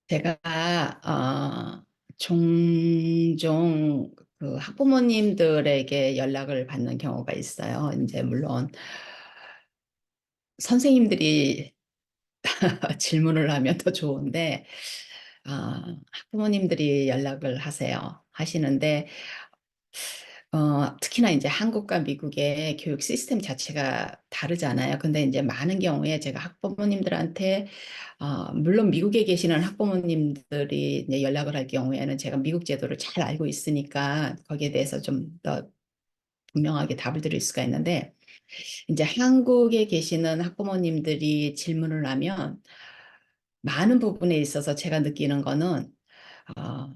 제가 종종 그 학부모님들에게 연락을 받는 경우가 있어요. 이제 물론 선생님들이 질문을 하면 더 좋은데 학부모님들이 연락을 하시는데 특히나 이제 한국과 미국의 교육 시스템 자체가 다르잖아요. 근데 이제 많은 경우에 제가 학부모님들한테 물론 미국에 계시는 학부모님들이 이제 연락을 할 경우에는 제가 미국 제도를 잘 알고 있으니까 거기에 대해서 좀 더 분명하게 답을 드릴 수가 있는데, 이제 한국에 계시는 학부모님들이 질문을 하면 많은 부분에 있어서 제가 느끼는 거는 어,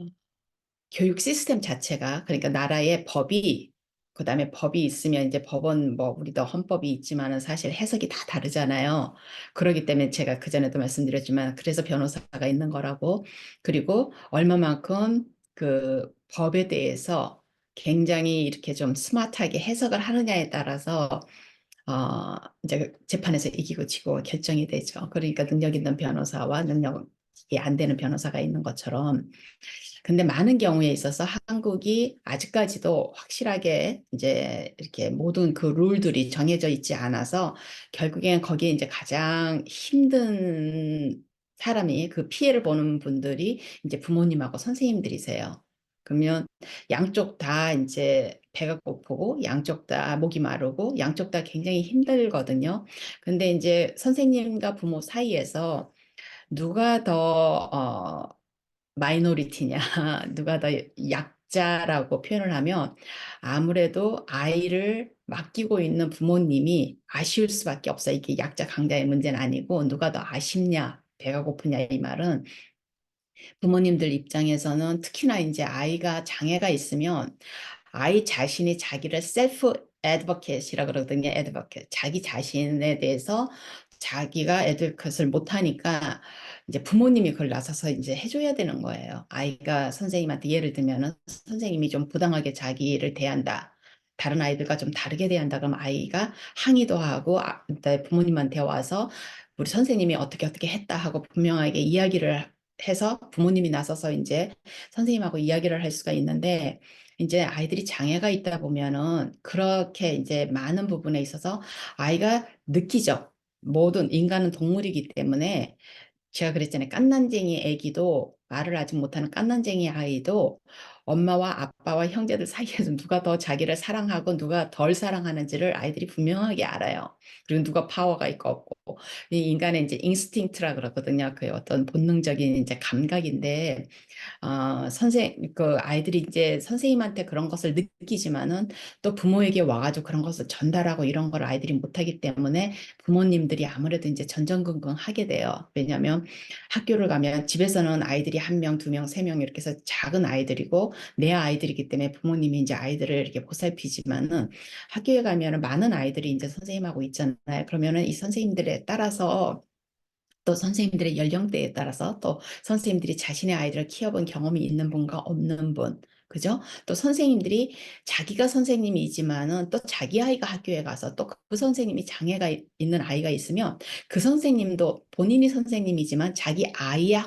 교육 시스템 자체가, 그러니까 나라의 법이, 그다음에 법이 있으면 이제 법은 뭐 우리도 헌법이 있지만은 사실 해석이 다 다르잖아요. 그렇기 때문에 제가 그전에도 말씀드렸지만 그래서 변호사가 있는 거라고. 그리고 얼마만큼 그 법에 대해서 굉장히 이렇게 좀 스마트하게 해석을 하느냐에 따라서 어 이제 재판에서 이기고 지고 결정이 되죠. 그러니까 능력 있는 변호사와 능력이 안 되는 변호사가 있는 것처럼. 근데 많은 경우에 있어서 한국이 아직까지도 확실하게 이제 이렇게 모든 그 룰들이 정해져 있지 않아서 결국엔 거기에 이제 가장 힘든 사람이, 그 피해를 보는 분들이 이제 부모님하고 선생님들이세요. 그러면 양쪽 다 이제 배가 고프고 양쪽 다 목이 마르고 양쪽 다 굉장히 힘들거든요. 근데 이제 선생님과 부모 사이에서 누가 더 마이너리티냐, 누가 더 약자라고 표현을 하면 아무래도 아이를 맡기고 있는 부모님이 아쉬울 수밖에 없어요. 이게 약자 강자의 문제는 아니고 누가 더 아쉽냐, 배가 고프냐 이 말은 부모님들 입장에서는 특히나 이제 아이가 장애가 있으면 아이 자신이 자기를 셀프 애드버켓이라 그러거든요. 애드버켓. 자기 자신에 대해서 자기가 애드버켓을 못하니까 이제 부모님이 그걸 나서서 이제 해줘야 되는 거예요. 아이가 선생님한테 예를 들면은 선생님이 좀 부당하게 자기를 대한다. 다른 아이들과 좀 다르게 대한다. 그럼 아이가 항의도 하고 그다음에 부모님한테 와서 우리 선생님이 어떻게 어떻게 했다 하고 분명하게 이야기를 해서 부모님이 나서서 이제 선생님하고 이야기를 할 수가 있는데, 이제 아이들이 장애가 있다 보면은 그렇게 이제 많은 부분에 있어서 아이가 느끼죠. 모든 인간은 동물이기 때문에 제가 그랬잖아요. 깐난쟁이 애기도, 말을 아직 못하는 깐난쟁이 아이도 엄마와 아빠와 형제들 사이에서 누가 더 자기를 사랑하고 누가 덜 사랑하는지를 아이들이 분명하게 알아요. 그리고 누가 파워가 있고 없고. 이 인간의 이제 인스팅트라 그러거든요. 그 어떤 본능적인 이제 감각인데, 그 아이들이 이제 선생님한테 그런 것을 느끼지만은 또 부모에게 와가지고 그런 것을 전달하고 이런 걸 아이들이 못하기 때문에 부모님들이 아무래도 이제 전전긍긍 하게 돼요. 왜냐하면 학교를 가면 집에서는 아이들이 한 명, 두 명, 세 명 이렇게 해서 작은 아이들이고 내 아이들이기 때문에 부모님이 이제 아이들을 이렇게 보살피지만은 학교에 가면은 많은 아이들이 이제 선생님하고 있잖아요. 그러면은 이 선생님들에 따라서 또 선생님들의 연령대에 따라서 또 선생님들이 자신의 아이들을 키워본 경험이 있는 분과 없는 분, 그죠? 또 선생님들이 자기가 선생님이지만은 또 자기 아이가 학교에 가서 또 그 선생님이 장애가 있는 아이가 있으면 그 선생님도 본인이 선생님이지만 자기 아이의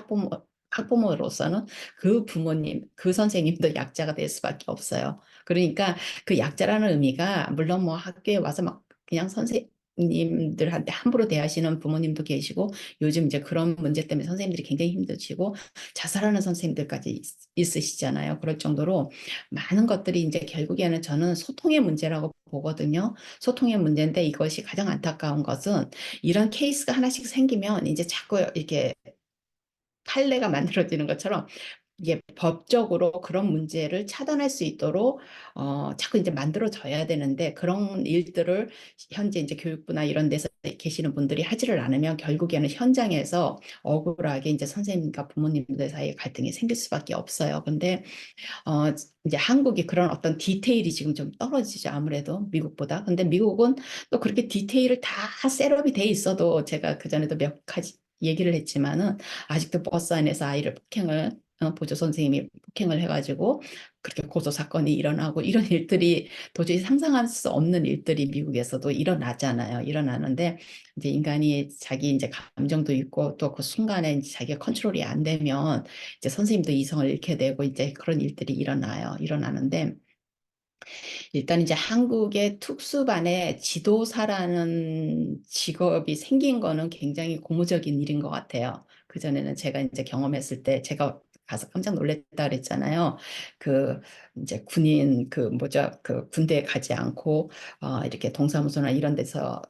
학부모로서는 그 부모님, 그 선생님도 약자가 될 수밖에 없어요. 그러니까 그 약자라는 의미가 물론 뭐 학교에 와서 막 그냥 선생님들한테 함부로 대하시는 부모님도 계시고, 요즘 이제 그런 문제 때문에 선생님들이 굉장히 힘드시고 자살하는 선생님들까지 있으시잖아요. 그럴 정도로 많은 것들이 이제 결국에는 저는 소통의 문제라고 보거든요. 소통의 문제인데 이것이 가장 안타까운 것은 이런 케이스가 하나씩 생기면 이제 자꾸 이렇게 판례가 만들어지는 것처럼 이게 법적으로 그런 문제를 차단할 수 있도록 자꾸 이제 만들어져야 되는데, 그런 일들을 현재 이제 교육부나 이런 데서 계시는 분들이 하지를 않으면 결국에는 현장에서 억울하게 이제 선생님과 부모님들 사이에 갈등이 생길 수밖에 없어요. 근데 어, 이제 한국이 그런 어떤 디테일이 지금 좀 떨어지죠. 아무래도 미국보다. 근데 미국은 또 그렇게 디테일을 다 셋업이 돼 있어도 제가 그전에도 몇 가지 얘기를 했지만은 아직도 버스 안에서 아이를 폭행을 보조 선생님이 폭행을 해가지고 그렇게 고소 사건이 일어나고 이런 일들이 도저히 상상할 수 없는 일들이 미국에서도 일어나잖아요. 일어나는데 이제 인간이 자기 이제 감정도 있고 또 그 순간에 이제 자기가 컨트롤이 안 되면 이제 선생님도 이성을 잃게 되고 이제 그런 일들이 일어나요. 일어나는데 일단 이제 한국의 특수반에 지도사라는 직업이 생긴 거는 굉장히 고무적인 일인 것 같아요. 그전에는 제가 이제 경험했을 때 제가 가서 깜짝 놀랐다 그랬잖아요. 그 이제 군인 그 뭐죠? 그 군대에 가지 않고 이렇게 동사무소나 이런 데서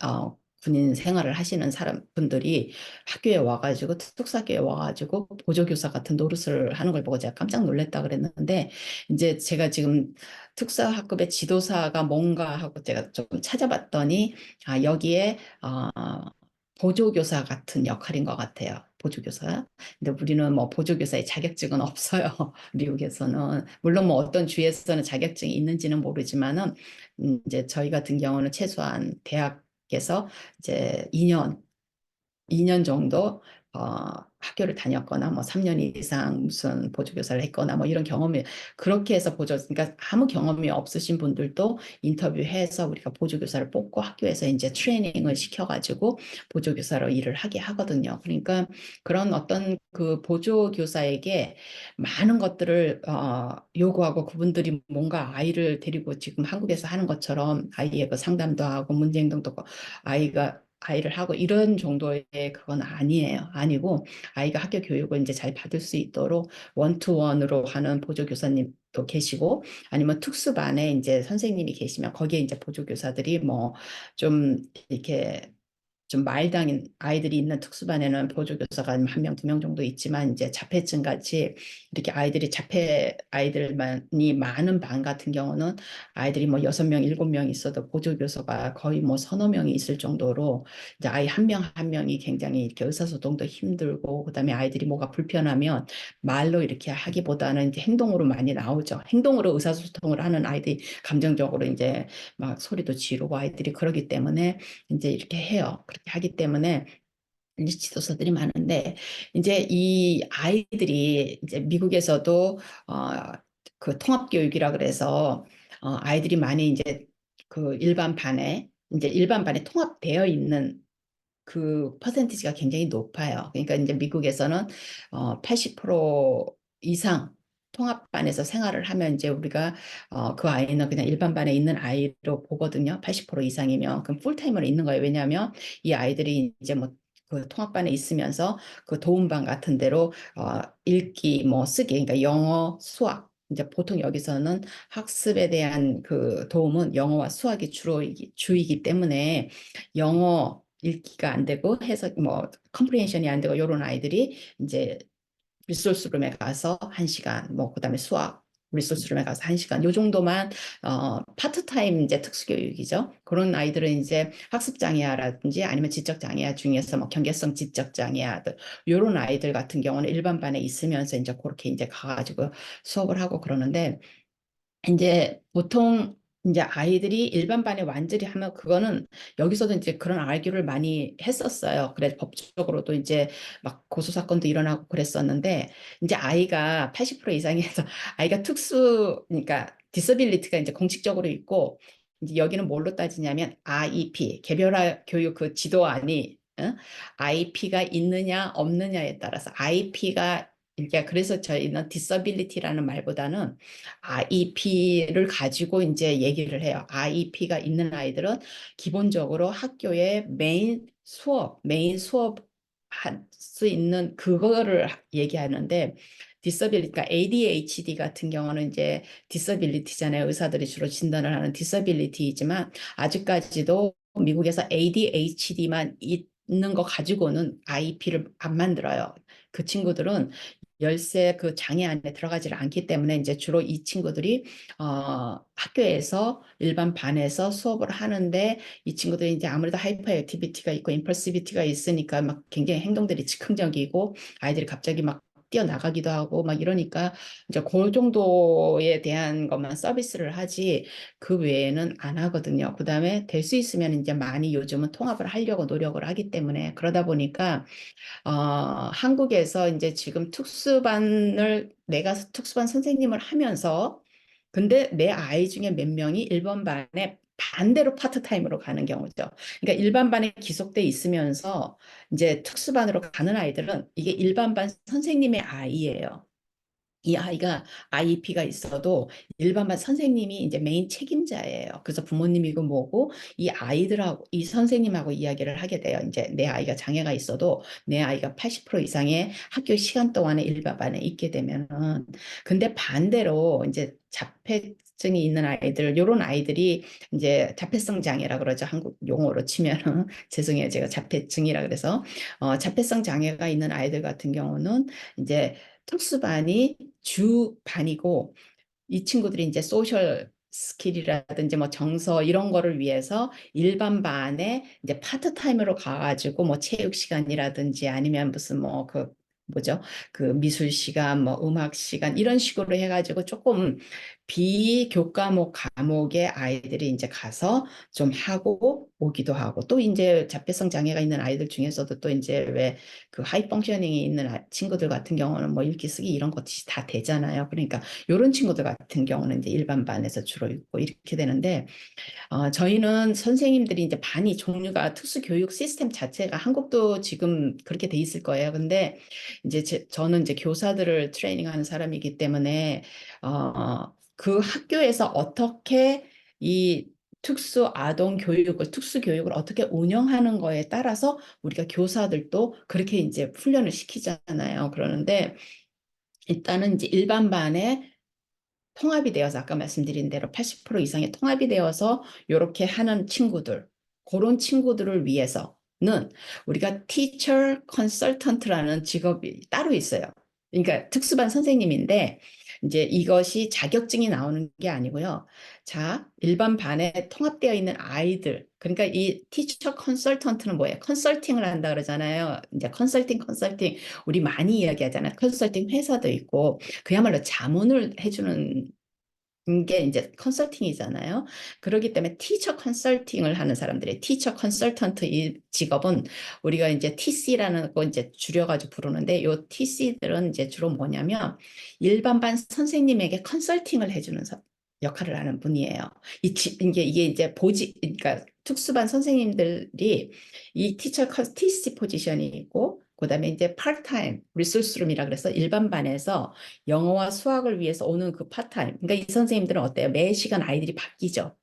군인 생활을 하시는 사람 분들이 학교에 와가지고 특수학교에 와가지고 보조교사 같은 노릇을 하는 걸 보고 제가 깜짝 놀랐다 그랬는데 이제 제가 지금 특사학급의 지도사가 뭔가 하고 제가 좀 찾아봤더니 여기에 보조교사 같은 역할인 것 같아요. 보조교사. 근데 우리는 뭐 보조교사의 자격증은 없어요. 미국에서는. 물론 뭐 어떤 주에서는 자격증이 있는지는 모르지만은 이제 저희 같은 경우는 최소한 대학에서 이제 2년 정도 학교를 다녔거나 뭐 3년 이상 무슨 보조교사를 했거나 뭐 이런 경험이 그렇게 해서 그러니까 아무 경험이 없으신 분들도 인터뷰해서 우리가 보조교사를 뽑고 학교에서 이제 트레이닝을 시켜가지고 보조교사로 일을 하게 하거든요. 그러니까 그런 어떤 그 보조교사에게 많은 것들을 요구하고 그분들이 뭔가 아이를 데리고 지금 한국에서 하는 것처럼 아이의 그 상담도 하고 문제 행동도 하고 아이를 하고 이런 정도의 그건 아니에요. 아니고 아이가 학교 교육을 이제 잘 받을 수 있도록 원투원으로 하는 보조교사님도 계시고 아니면 특수반에 이제 선생님이 계시면 거기에 이제 보조교사들이 뭐 좀 이렇게 좀 마일당인 아이들이 있는 특수반에는 보조교사가 한 명, 두 명 정도 있지만 이제 자폐증 같이 이렇게 아이들만이 많은 반 같은 경우는 아이들이 뭐 6명, 7명 있어도 보조교사가 거의 뭐 서너 명이 있을 정도로 이제 아이 한 명 한 명이 굉장히 이렇게 의사소통도 힘들고 그다음에 아이들이 뭐가 불편하면 말로 이렇게 하기보다는 이제 행동으로 많이 나오죠. 행동으로 의사소통을 하는 아이들이 감정적으로 이제 막 소리도 지르고 아이들이 그러기 때문에 이제 이렇게 해요. 그렇게 하기 때문에 이제 지도사들이 많은데 이제 이 아이들이 이제 미국에서도 그 통합교육이라 그래서 아이들이 많이 이제 그 일반 반에 통합되어 있는 그 퍼센티지가 굉장히 높아요. 그러니까 이제 미국에서는 80% 이상 통합반에서 생활을 하면 이제 우리가 그 아이는 그냥 일반 반에 있는 아이로 보거든요. 80% 이상이면 그럼 풀타임으로 있는 거예요. 왜냐하면 이 아이들이 이제 뭐 그 통합반에 있으면서 그 도움반 같은 데로 읽기 뭐 쓰기 그러니까 영어 수학 이제 보통 여기서는 학습에 대한 그 도움은 영어와 수학이 주이기 때문에 영어 읽기가 안 되고 해석 뭐 컴프리hension이 안 되고 이런 아이들이 이제 리소스룸에 가서 1시간 뭐 그다음에 수학 리소스룸에 가서 1시간 요 정도만 파트타임 이제 특수교육이죠. 그런 아이들은 이제 학습장애아라든지 아니면 지적장애아 중에서 뭐 경계성 지적장애아들 요런 아이들 같은 경우는 일반 반에 있으면서 이제 그렇게 이제 가가지고 수업을 하고 그러는데 이제 보통 이제 아이들이 일반 반에 완전히 하면 그거는 여기서도 이제 그런 알기를 많이 했었어요. 그래서 법적으로도 이제 막 고소 사건도 일어나고 그랬었는데 이제 아이가 80% 이상에서 아이가 그러니까 디서빌리티가 이제 공식적으로 있고 이제 여기는 뭘로 따지냐면 IEP 개별화 교육 그 지도안이 IEP가 있느냐 없느냐에 따라서 IEP가 그러니까 그래서 저희는 disability라는 말보다는 IEP를 가지고 이제 얘기를 해요. IEP가 있는 아이들은 기본적으로 학교의 메인 수업 할 수 있는 그거를 얘기하는데 disability가 ADHD 같은 경우는 이제 disability잖아요. 의사들이 주로 진단을 하는 disability이지만 아직까지도 미국에서 ADHD만 있는 거 가지고는 IEP를 안 만들어요. 그 친구들은 열쇠 그 장애 안에 들어가지를 않기 때문에 이제 주로 이 친구들이 학교에서 일반 반에서 수업을 하는데 이 친구들이 이제 아무래도 하이퍼 액티비티가 있고 임펄시비티가 있으니까 막 굉장히 행동들이 즉흥적이고 아이들이 갑자기 막 막 뛰어나가기도 하고 막 이러니까 이제 그 정도에 대한 것만 서비스를 하지 그 외에는 안 하거든요. 그다음에 될 수 있으면 이제 많이 요즘은 통합을 하려고 노력을 하기 때문에 그러다 보니까 한국에서 이제 지금 특수반을 내가 특수반 선생님을 하면서 근데 내 아이 중에 몇 명이 일반 반에 반대로 파트타임으로 가는 경우죠. 그러니까 일반 반에 기속돼 있으면서 이제 특수반으로 가는 아이들은 이게 일반 반 선생님의 아이예요. 이 아이가 IEP가 있어도 일반반 선생님이 이제 메인 책임자예요. 그래서 부모님이고 뭐고 이 아이들하고 이 선생님하고 이야기를 하게 돼요. 이제 내 아이가 장애가 있어도 내 아이가 80% 이상의 학교 시간 동안에 일반반에 있게 되면은 근데 반대로 이제 자폐증이 있는 아이들 요런 아이들이 이제 자폐성 장애라 그러죠. 한국 용어로 치면은 죄송해요. 제가 자폐증이라 그래서 자폐성 장애가 있는 아이들 같은 경우는 이제 특수반이 주반이고 이 친구들이 이제 소셜 스킬이라든지 뭐 정서 이런 거를 위해서 일반 반에 이제 파트타임으로 가가지고 뭐 체육 시간이라든지 아니면 무슨 뭐 그 뭐죠? 그 미술 시간, 뭐 음악 시간 이런 식으로 해가지고 조금 비교과목 과목의 아이들이 이제 가서 좀 하고 오기도 하고 또 이제 자폐성 장애가 있는 아이들 중에서도 또 이제 왜 그 하이 펑셔닝이 있는 친구들 같은 경우는 뭐 읽기 쓰기 이런 것이 다 되잖아요. 그러니까 이런 친구들 같은 경우는 이제 일반 반에서 주로 있고 이렇게 되는데 저희는 선생님들이 이제 반이 종류가 특수교육 시스템 자체가 한국도 지금 그렇게 돼 있을 거예요. 근데 이제 저는 이제 교사들을 트레이닝하는 사람이기 때문에 그 학교에서 어떻게 이 특수 아동 교육을 특수 교육을 어떻게 운영하는 거에 따라서 우리가 교사들도 그렇게 이제 훈련을 시키잖아요. 그러는데 일단은 이제 일반 반에 통합이 되어서 아까 말씀드린 대로 80% 이상의 통합이 되어서 이렇게 하는 친구들, 그런 친구들을 위해서는 우리가 티처 컨설턴트라는 직업이 따로 있어요. 그러니까 특수반 선생님인데 이제 이것이 자격증이 나오는 게 아니고요. 자, 일반 반에 통합되어 있는 아이들, 그러니까 이 티처 컨설턴트는 뭐예요? 컨설팅을 한다 그러잖아요. 이제 컨설팅 우리 많이 이야기하잖아요. 컨설팅 회사도 있고 그야말로 자문을 해주는 게 이제 컨설팅이잖아요. 그렇기 때문에 티처 컨설팅을 하는 사람들이 티처 컨설턴트 이 직업은 우리가 이제 TC라는 거 이제 줄여가지고 부르는데 요 TC들은 이제 주로 뭐냐면 일반 반 선생님에게 컨설팅을 해주는 역할을 하는 분이에요. 이게 이제 그러니까 특수반 선생님들이 이 티처 TC 포지션이 있고 그다음에 이제 파트타임 리소스룸이라 그래서 일반 반에서 영어와 수학을 위해서 오는 그 파트타임. 그러니까 이 선생님들은 어때요? 매 시간 아이들이 바뀌죠.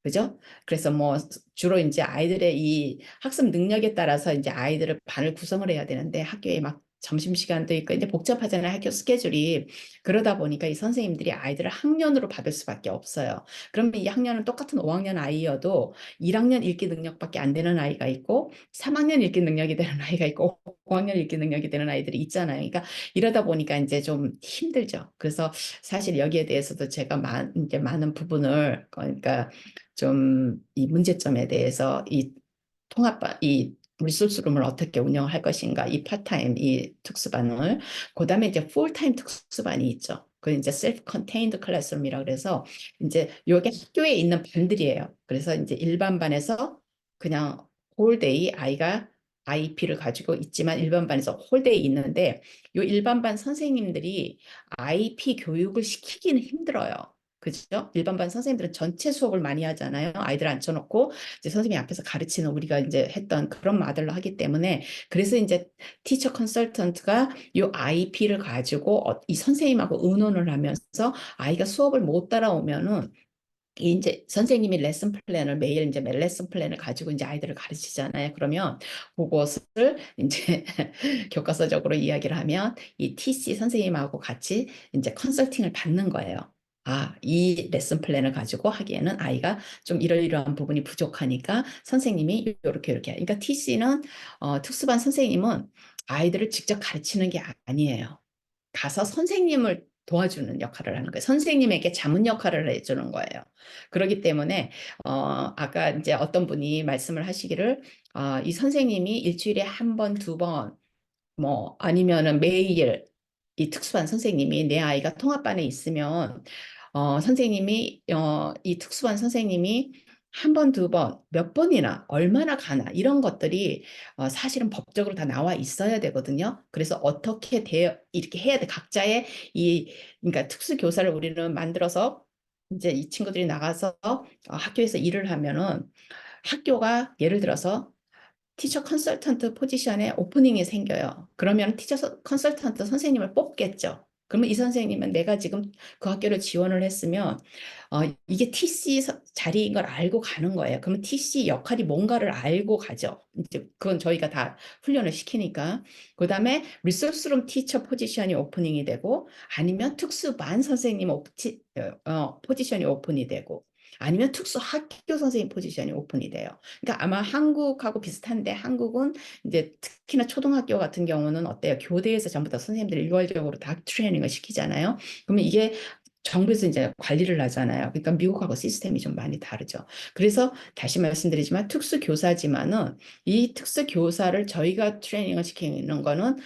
그죠? 그래서 뭐 주로 이제 아이들의 이 학습 능력에 따라서 이제 아이들을 반을 구성을 해야 되는데 학교에 막 점심시간도 있고 이제 복잡하잖아요. 학교 스케줄이. 그러다 보니까 이 선생님들이 아이들을 학년으로 받을 수밖에 없어요. 그러면 이 학년은 똑같은 5학년 아이여도 1학년 읽기 능력밖에 안 되는 아이가 있고 3학년 읽기 능력이 되는 아이가 있고 5학년 읽기 능력이 되는 아이들이 있잖아요. 그러니까 이러다 보니까 이제 좀 힘들죠. 그래서 사실 여기에 대해서도 제가 이제 많은 부분을 그러니까 좀 이 문제점에 대해서 이 리소스룸을 어떻게 운영할 것인가, 이 파트타임, 이 특수반을, 그 다음에 이제 풀타임 특수반이 있죠. 그 이제 셀프 컨테인드 클래스룸이라 그래서 이제 요게 학교에 있는 반들이에요. 그래서 이제 일반 반에서 그냥 홀데이 아이가 IEP를 가지고 있지만 일반 반에서 홀데이 있는데 요 일반 반 선생님들이 IEP 교육을 시키기는 힘들어요. 그죠? 일반 반 선생님들은 전체 수업을 많이 하잖아요. 아이들 앉혀놓고 이제 선생님이 앞에서 가르치는 우리가 이제 했던 그런 모델로 하기 때문에 그래서 이제 티처 컨설턴트가 이 IP를 가지고 이 선생님하고 의논을 하면서 아이가 수업을 못 따라오면은 이제 선생님이 레슨 플랜을 매일 이제 매 레슨 플랜을 가지고 이제 아이들을 가르치잖아요. 그러면 그것을 이제 교과서적으로 이야기를 하면 이 TC 선생님하고 같이 이제 컨설팅을 받는 거예요. 이 레슨 플랜을 가지고 하기에는 아이가 좀 이러이러한 부분이 부족하니까 선생님이 이렇게. 그러니까 TC는 특수반 선생님은 아이들을 직접 가르치는 게 아니에요. 가서 선생님을 도와주는 역할을 하는 거예요. 선생님에게 자문 역할을 해주는 거예요. 그렇기 때문에 아까 이제 어떤 분이 말씀을 하시기를 이 선생님이 일주일에 한 번, 두 번, 뭐 아니면은 매일 이 특수반 선생님이 내 아이가 통합반에 있으면 선생님이 이 특수반 선생님이 한 번, 두 번, 몇 번이나 얼마나 가나 이런 것들이 사실은 법적으로 다 나와 있어야 되거든요. 그래서 어떻게 이렇게 해야 돼. 각자의 이 그러니까 특수 교사를 우리는 만들어서 이제 이 친구들이 나가서 학교에서 일을 하면은 학교가 예를 들어서 티처 컨설턴트 포지션에 오프닝이 생겨요. 그러면 티처 컨설턴트 선생님을 뽑겠죠. 그러면 이 선생님은 내가 지금 그 학교를 지원을 했으면 이게 TC 자리인 걸 알고 가는 거예요. 그러면 TC 역할이 뭔가를 알고 가죠. 이제 그건 저희가 다 훈련을 시키니까. 그다음에 리소스룸 티처 포지션이 오프닝이 되고 아니면 특수반 선생님 포지션이 오픈이 되고 아니면 특수 학교 선생님 포지션이 오픈이 돼요. 그러니까 아마 한국하고 비슷한데 한국은 이제 특히나 초등학교 같은 경우는 어때요? 교대에서 전부 다 선생님들이 일괄적으로 다 트레이닝을 시키잖아요. 그러면 이게 정부에서 이제 관리를 하잖아요. 그러니까 미국하고 시스템이 좀 많이 다르죠. 그래서 다시 말씀드리지만 특수교사지만은 이 특수교사를 저희가 트레이닝을 시키는 거는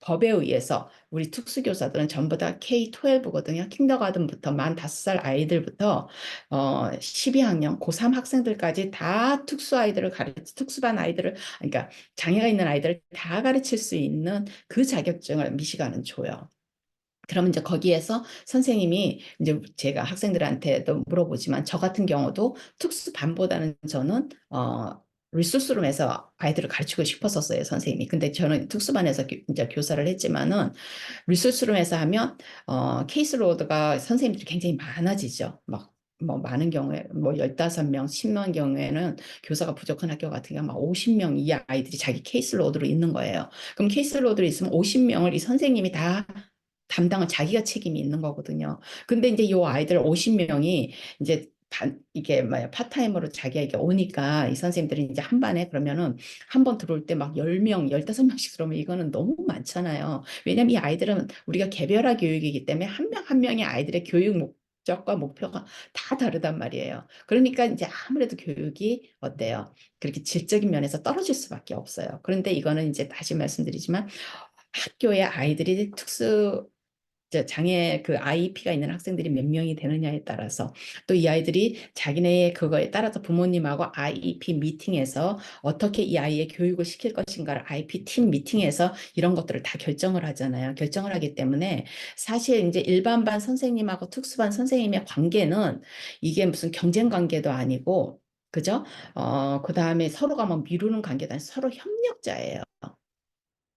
법에 의해서 우리 특수교사들은 전부 다 K-12거든요. 킨더가든부터 만 5살 아이들부터 12학년 고3 학생들까지 다 특수반 아이들을 그러니까 장애가 있는 아이들을 다 가르칠 수 있는 그 자격증을 미시간은 줘요. 그러면 이제 거기에서 선생님이 이제 제가 학생들한테도 물어보지만 저 같은 경우도 특수반보다는 저는 리소스룸에서 아이들을 가르치고 싶었었어요, 선생님이. 근데 저는 특수반에서 이제 교사를 했지만은 리소스룸에서 하면 케이스 로드가 선생님들이 굉장히 많아지죠. 막 뭐 많은 경우에 뭐 15명, 10명 경우에는 교사가 부족한 학교 같은 경우 막 50명 이 아이들이 자기 케이스 로드로 있는 거예요. 그럼 케이스 로드로 있으면 50명을 이 선생님이 다 담당은 자기가 책임이 있는 거거든요. 근데 이제 이 아이들 50명이 이제 이게 뭐야 파타임으로 자기에게 오니까 이 선생님들이 이제 한 반에 그러면은 한 번 들어올 때 막 10명, 15명씩 들어오면 이거는 너무 많잖아요. 왜냐면 이 아이들은 우리가 개별화 교육이기 때문에 한 명 한 명의 아이들의 교육 목적과 목표가 다 다르단 말이에요. 그러니까 이제 아무래도 교육이 어때요? 그렇게 질적인 면에서 떨어질 수밖에 없어요. 그런데 이거는 이제 다시 말씀드리지만 학교에 아이들이 장애 그 IEP가 있는 학생들이 몇 명이 되느냐에 따라서 또 이 아이들이 자기네 그거에 따라서 부모님하고 IEP 미팅에서 어떻게 이 아이의 교육을 시킬 것인가를 IEP 팀 미팅에서 이런 것들을 다 결정을 하잖아요. 결정을 하기 때문에 사실 이제 일반반 선생님하고 특수반 선생님의 관계는 이게 무슨 경쟁 관계도 아니고 그죠? 그다음에 서로가 뭐 미루는 관계도 아니고 서로 협력자예요.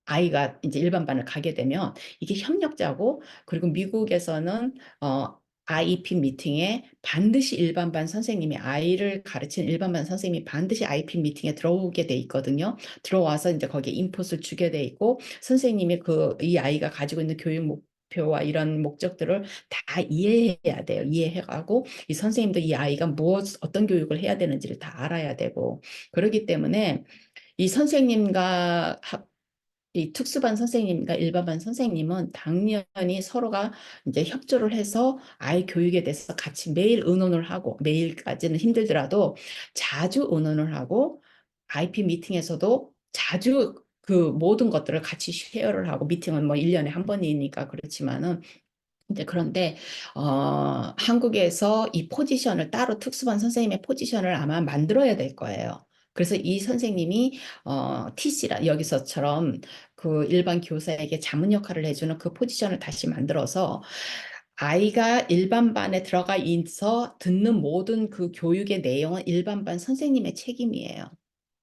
아이가 이제 일반반을 가게 되면 이게 협력자고 그리고 미국에서는 IEP 미팅에 반드시 일반반 선생님이 아이를 가르치는 일반반 선생님이 반드시 IEP 미팅에 들어오게 돼 있거든요. 들어와서 이제 거기에 인풋을 주게 돼 있고 선생님이 이 아이가 가지고 있는 교육 목표와 이런 목적들을 다 이해해야 돼요. 이해해가고 이 선생님도 이 아이가 어떤 교육을 해야 되는지를 다 알아야 되고 그렇기 때문에 이 선생님과 이 특수반 선생님과 일반반 선생님은 당연히 서로가 이제 협조를 해서 아이 교육에 대해서 같이 매일 의논을 하고 매일까지는 힘들더라도 자주 의논을 하고 IP 미팅에서도 자주 그 모든 것들을 같이 쉐어를 하고 미팅은 뭐 1년에 한 번이니까 그렇지만은 이제 그런데 한국에서 이 포지션을 따로 특수반 선생님의 포지션을 아마 만들어야 될 거예요. 그래서 이 선생님이 TC라 여기서처럼 그 일반 교사에게 자문 역할을 해주는 그 포지션을 다시 만들어서 아이가 일반 반에 들어가 있어 듣는 모든 그 교육의 내용은 일반 반 선생님의 책임이에요.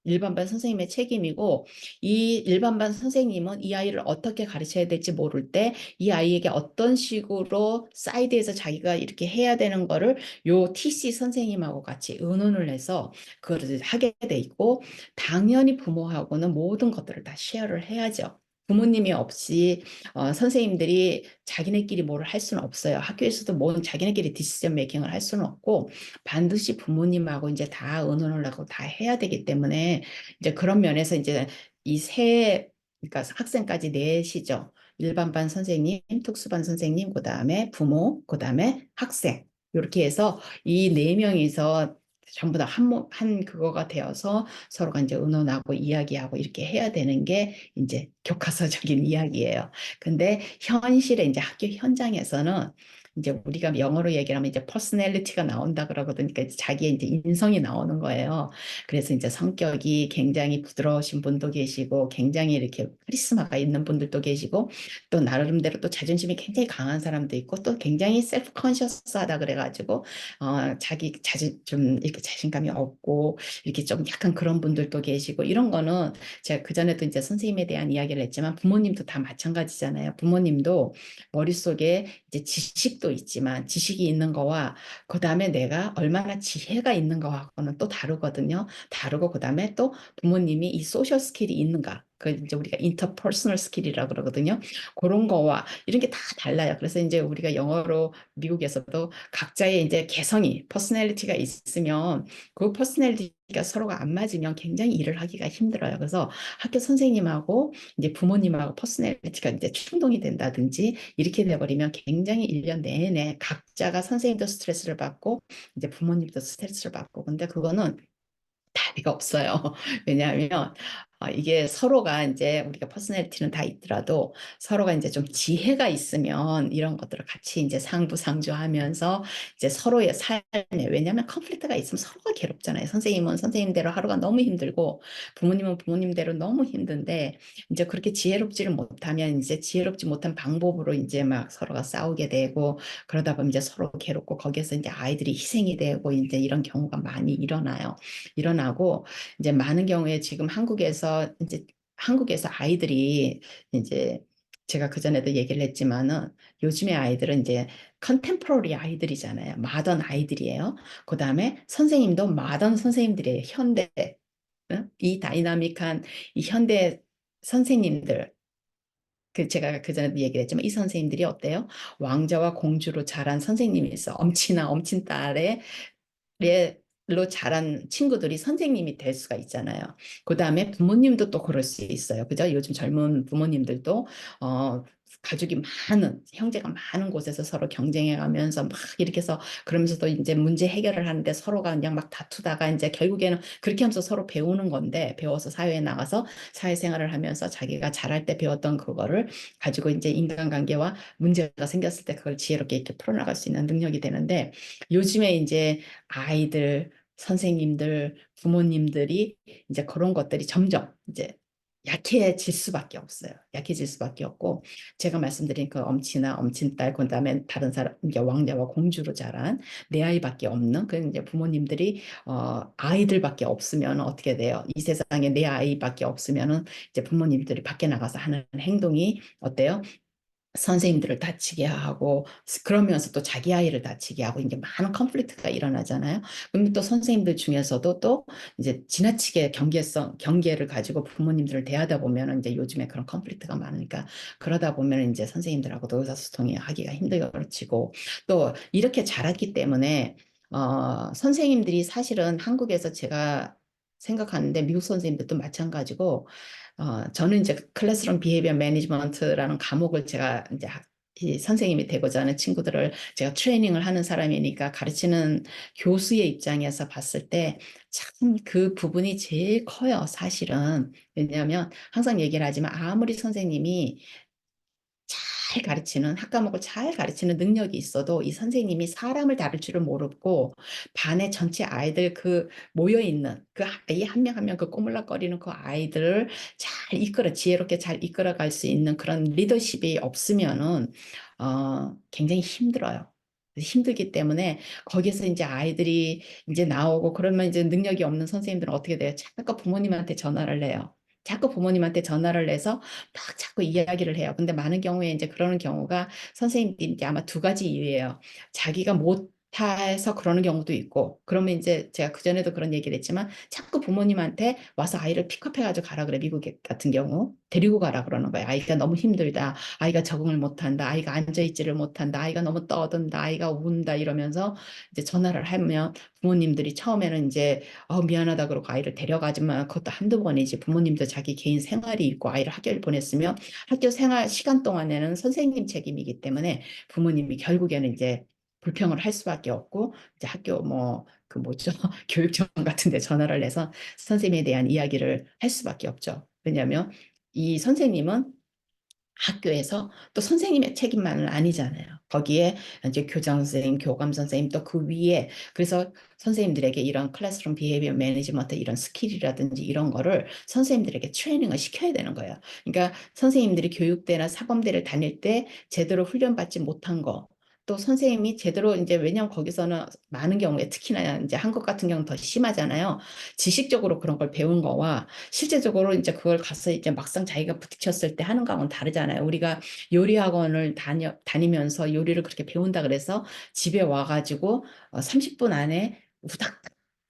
일반반 선생님의 책임이고 이 일반반 선생님은 이 아이를 어떻게 가르쳐야 될지 모를 때 이 아이에게 어떤 식으로 사이드에서 자기가 이렇게 해야 되는 거를 요 TC 선생님하고 같이 의논을 해서 그거를 하게 돼 있고 당연히 부모하고는 모든 것들을 다 쉐어를 해야죠. 부모님이 없이 선생님들이 자기네끼리 뭐를 할 수는 없어요. 학교에서도 뭐 자기네끼리 디시전 메이킹을 할 수는 없고 반드시 부모님하고 이제 다 의논을 하고 다 해야 되기 때문에 이제 그런 면에서 이제 그러니까 학생까지 넷이죠. 일반반 선생님, 특수반 선생님, 그다음에 부모, 그다음에 학생. 이렇게 해서 이 네 명이서 전부 다 한 그거가 되어서 서로가 이제 의논하고 이야기하고 이렇게 해야 되는 게 이제 교과서적인 이야기예요. 근데 현실에 이제 학교 현장에서는 이제 우리가 영어로 얘기를 하면 이제 퍼스널리티가 나온다 그러거든요. 그러니까 자기의 이제 인성이 나오는 거예요. 그래서 이제 성격이 굉장히 부드러우신 분도 계시고 굉장히 이렇게 카리스마가 있는 분들도 계시고 또 나름대로 또 자존심이 굉장히 강한 사람도 있고 또 굉장히 셀프 컨셔스하다 그래가지고 자기 좀 이렇게 자신감이 없고 이렇게 좀 약간 그런 분들도 계시고 이런 거는 제가 그전에도 이제 선생님에 대한 이야기를 했지만 부모님도 다 마찬가지잖아요. 부모님도 머릿속에 이제 지식도 있지만 지식이 있는 거와 그다음에 내가 얼마나 지혜가 있는 거하고는 또 다르거든요. 다르고 그다음에 또 부모님이 이 소셜 스킬이 있는가? 그 이제 우리가 인터퍼스널 스킬이라고 그러거든요. 그런 거와 이런 게 다 달라요. 그래서 이제 우리가 영어로 미국에서도 각자의 이제 개성이 퍼스널리티가 있으면 그 퍼스널리티가 서로가 안 맞으면 굉장히 일을 하기가 힘들어요. 그래서 학교 선생님하고 이제 부모님하고 퍼스널리티가 이제 충동이 된다든지 이렇게 돼버리면 굉장히 1년 내내 각자가 선생님도 스트레스를 받고 이제 부모님도 스트레스를 받고 근데 그거는 답이가 없어요. 왜냐하면 이게 서로가 이제 우리가 퍼스널리티는 다 있더라도 서로가 이제 좀 지혜가 있으면 이런 것들을 같이 이제 상부상조하면서 이제 서로의 삶에 왜냐하면 컨플릭트가 있으면 서로가 괴롭잖아요. 선생님은 선생님대로 하루가 너무 힘들고 부모님은 부모님대로 너무 힘든데 이제 그렇게 지혜롭지를 못하면 이제 지혜롭지 못한 방법으로 이제 막 서로가 싸우게 되고 그러다 보면 이제 서로 괴롭고 거기에서 이제 아이들이 희생이 되고 이제 이런 경우가 많이 일어나고 이제 많은 경우에 지금 한국에서 아이들이 이제 제가 그전에도 얘기를 했지만은 요즘의 아이들은 이제 컨템포러리 아이들이잖아요. 마던 아이들이에요. 그다음에 선생님도 마던 선생님들이에요. 현대 응? 이 다이나믹한 이 현대 선생님들 그 제가 그전에도 얘기를 했지만 이 선생님들이 어때요? 왕자와 공주로 자란 선생님이 있어. 엄친아 엄친딸의 로 자란 친구들이 선생님이 될 수가 있잖아요. 그 다음에 부모님도 또 그럴 수 있어요. 그죠? 요즘 젊은 부모님들도, 가족이 형제가 많은 곳에서 서로 경쟁해 가면서 막 이렇게 해서 그러면서도 이제 문제 해결을 하는데 서로가 그냥 막 다투다가 이제 결국에는 그렇게 하면서 서로 배우는 건데 배워서 사회에 나가서 사회생활을 하면서 자기가 잘할 때 배웠던 그거를 가지고 이제 인간관계와 문제가 생겼을 때 그걸 지혜롭게 이렇게 풀어나갈 수 있는 능력이 되는데 요즘에 이제 아이들, 선생님들, 부모님들이 이제 그런 것들이 점점 이제 약해질 수밖에 없어요. 약해질 수밖에 없고 제가 말씀드린 그 엄친아, 엄친딸, 그다음에 다른 사람 이제 왕자와 공주로 자란 내 아이밖에 없는 그 이제 부모님들이 아이들밖에 없으면 어떻게 돼요? 이 세상에 내 아이밖에 없으면은 이제 부모님들이 밖에 나가서 하는 행동이 어때요? 선생님들을 다치게 하고 그러면서 또 자기 아이를 다치게 하고 이게 많은 컨플릭트가 일어나잖아요. 그럼 또 선생님들 중에서도 또 이제 지나치게 경계를 가지고 부모님들을 대하다 보면은 이제 요즘에 그런 컨플릭트가 많으니까 그러다 보면 이제 선생님들하고도 의사소통이 하기가 힘들어지고 또 이렇게 자랐기 때문에 선생님들이 사실은 한국에서 제가 생각하는데 미국 선생님들도 마찬가지고 저는 이제 클래스룸 비헤이비어 매니지먼트라는 과목을 제가 이제 이 선생님이 되고자 하는 친구들을 제가 트레이닝을 하는 사람이니까 가르치는 교수의 입장에서 봤을 때 참 그 부분이 제일 커요, 사실은. 왜냐하면 항상 얘기를 하지만 아무리 선생님이 잘 가르치는 학과목을 잘 가르치는 능력이 있어도 이 선생님이 사람을 다룰 줄을 모르고 반의 전체 아이들 그 모여 있는 그 아이 한 명 한 명 그 꼬물락거리는 그 아이들을 잘 지혜롭게 잘 이끌어갈 수 있는 그런 리더십이 없으면은 굉장히 힘들어요. 힘들기 때문에 거기서 이제 아이들이 이제 나오고 그러면 이제 능력이 없는 선생님들은 어떻게 돼요? 자꾸 부모님한테 전화를 해요. 자꾸 부모님한테 전화를 해서 막 자꾸 이야기를 해요. 근데 많은 경우에 이제 그러는 경우가 선생님들이 이제 아마 두 가지 이유예요. 자기가 못해서 그러는 경우도 있고, 그러면 이제 제가 그전에도 그런 얘기를 했지만 자꾸 부모님한테 와서 아이를 픽업해가지고 가라 그래. 미국 같은 경우. 데리고 가라 그러는 거예요. 아이가 너무 힘들다. 아이가 적응을 못한다. 아이가 앉아있지를 못한다. 아이가 너무 떠든다. 아이가 운다. 이러면서 이제 전화를 하면 부모님들이 처음에는 이제 미안하다 그러고 아이를 데려가지만 그것도 한두 번이지 부모님도 자기 개인 생활이 있고 아이를 학교를 보냈으면 학교 생활 시간 동안에는 선생님 책임이기 때문에 부모님이 결국에는 이제 불평을 할 수밖에 없고 이제 학교 뭐 그 뭐죠 교육청 같은 데 전화를 내서 선생님에 대한 이야기를 할 수밖에 없죠. 왜냐하면 이 선생님은 학교에서 또 선생님의 책임만은 아니잖아요. 거기에 이제 교장 선생님, 교감 선생님 또 그 위에 그래서 선생님들에게 이런 클래스룸 비헤이비어 매니지먼트 이런 스킬이라든지 이런 거를 선생님들에게 트레이닝을 시켜야 되는 거예요. 그러니까 선생님들이 교육대나 사범대를 다닐 때 제대로 훈련받지 못한 거 또 선생님이 제대로 이제 왜냐하면 거기서는 많은 경우에 특히나 이제 한국 같은 경우는 더 심하잖아요. 지식적으로 그런 걸 배운 거와 실제적으로 이제 그걸 가서 이제 막상 자기가 부딪혔을 때 하는 거하고는 다르잖아요. 우리가 요리 학원을 다니면서 요리를 그렇게 배운다 그래서 집에 와가지고 30분 안에 우닥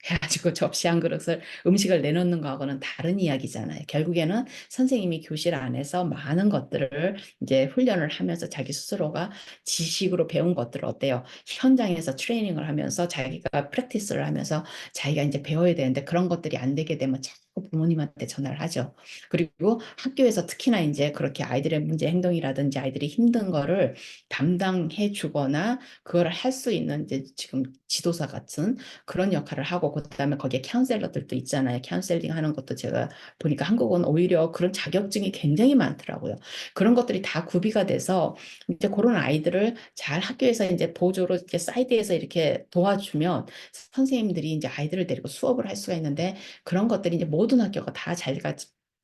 해가지고 접시 한 그릇을 음식을 내놓는 거하고는 다른 이야기잖아요. 결국에는 선생님이 교실 안에서 많은 것들을 이제 훈련을 하면서 자기 스스로가 지식으로 배운 것들을 어때요? 현장에서 트레이닝을 하면서 자기가 프랙티스를 하면서 자기가 이제 배워야 되는데 그런 것들이 안 되게 되면 자꾸 부모님한테 전화를 하죠. 그리고 학교에서 특히나 이제 그렇게 아이들의 문제 행동이라든지 아이들이 힘든 거를 담당해 주거나 그걸 할 수 있는 이제 지금 지도사 같은 그런 역할을 하고 그다음에 거기에 카운셀러들도 있잖아요. 카운셀링 하는 것도 제가 보니까 한국은 오히려 그런 자격증이 굉장히 많더라고요. 그런 것들이 다 구비가 돼서 이제 그런 아이들을 잘 학교에서 이제 보조로 이렇게 사이드에서 이렇게 도와주면 선생님들이 이제 아이들을 데리고 수업을 할 수가 있는데 그런 것들이 이제 모든 학교가 다 잘